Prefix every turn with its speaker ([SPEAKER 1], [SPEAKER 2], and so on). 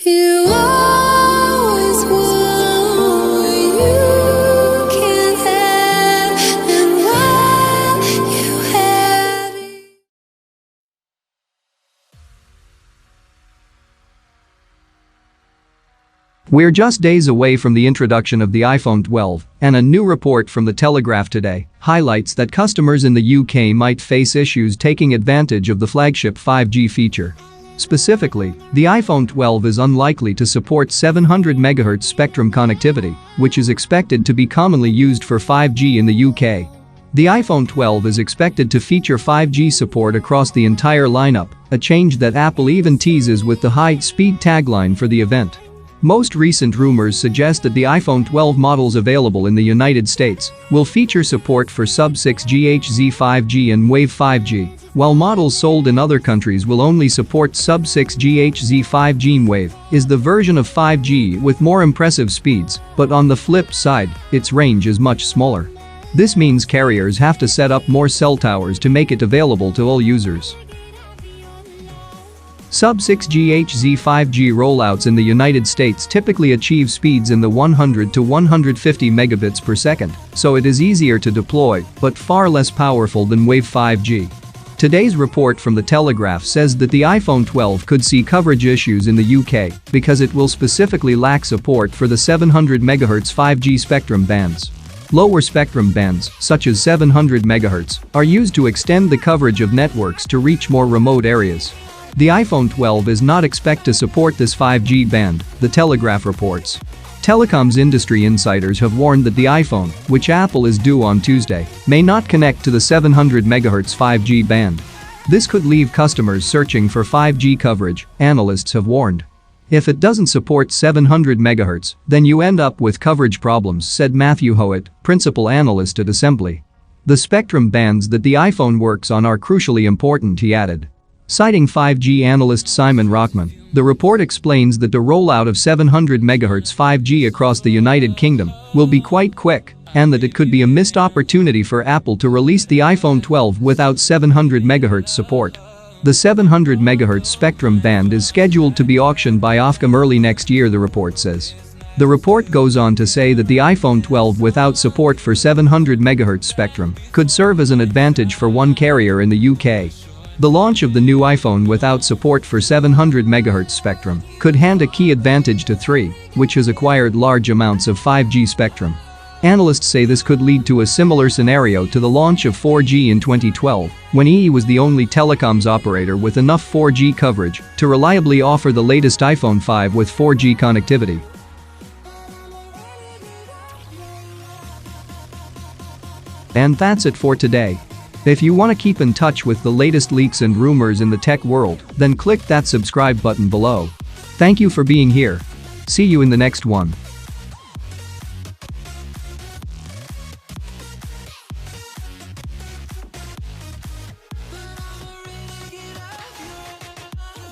[SPEAKER 1] You always want what you can't have, and while you had it.
[SPEAKER 2] We're just days away from the introduction of the iPhone 12, and a new report from The Telegraph today highlights that customers in the UK might face issues taking advantage of the flagship 5G feature. Specifically, the iPhone 12 is unlikely to support 700 MHz spectrum connectivity, which is expected to be commonly used for 5G in the UK. The iPhone 12 is expected to feature 5G support across the entire lineup, a change that Apple even teases with the high-speed tagline for the event. Most recent rumors suggest that the iPhone 12 models available in the United States will feature support for sub-6 GHz 5G and Wave 5G, while models sold in other countries will only support sub-6 GHz 5G. Wave is the version of 5G with more impressive speeds, but on the flip side, its range is much smaller. This means carriers have to set up more cell towers to make it available to all users. Sub-6 GHz 5G rollouts in the United States typically achieve speeds in the 100 to 150 megabits per second, so it is easier to deploy, but far less powerful than Wave 5G. Today's report from The Telegraph says that the iPhone 12 could see coverage issues in the UK because it will specifically lack support for the 700 MHz 5G spectrum bands. Lower spectrum bands, such as 700 MHz, are used to extend the coverage of networks to reach more remote areas. The iPhone 12 is not expected to support this 5G band, The Telegraph reports. Telecoms industry insiders have warned that the iPhone, which Apple is due on Tuesday, may not connect to the 700 MHz 5G band. This could leave customers searching for 5G coverage, analysts have warned. If it doesn't support 700 MHz, then you end up with coverage problems, said Matthew Howitt, principal analyst at Assembly. The spectrum bands that the iPhone works on are crucially important, he added. Citing 5G analyst Simon Rockman, the report explains that the rollout of 700 MHz 5G across the United Kingdom will be quite quick, and that it could be a missed opportunity for Apple to release the iPhone 12 without 700 MHz support. The 700 MHz spectrum band is scheduled to be auctioned by Ofcom early next year, the report says. The report goes on to say that the iPhone 12 without support for 700 MHz spectrum could serve as an advantage for one carrier in the UK. The launch of the new iPhone without support for 700 MHz spectrum could hand a key advantage to 3, which has acquired large amounts of 5G spectrum. Analysts say this could lead to a similar scenario to the launch of 4G in 2012, when EE was the only telecoms operator with enough 4G coverage to reliably offer the latest iPhone 5 with 4G connectivity. And that's it for today. If you want to keep in touch with the latest leaks and rumors in the tech world, then click that subscribe button below. Thank you for being here. See you in the next one.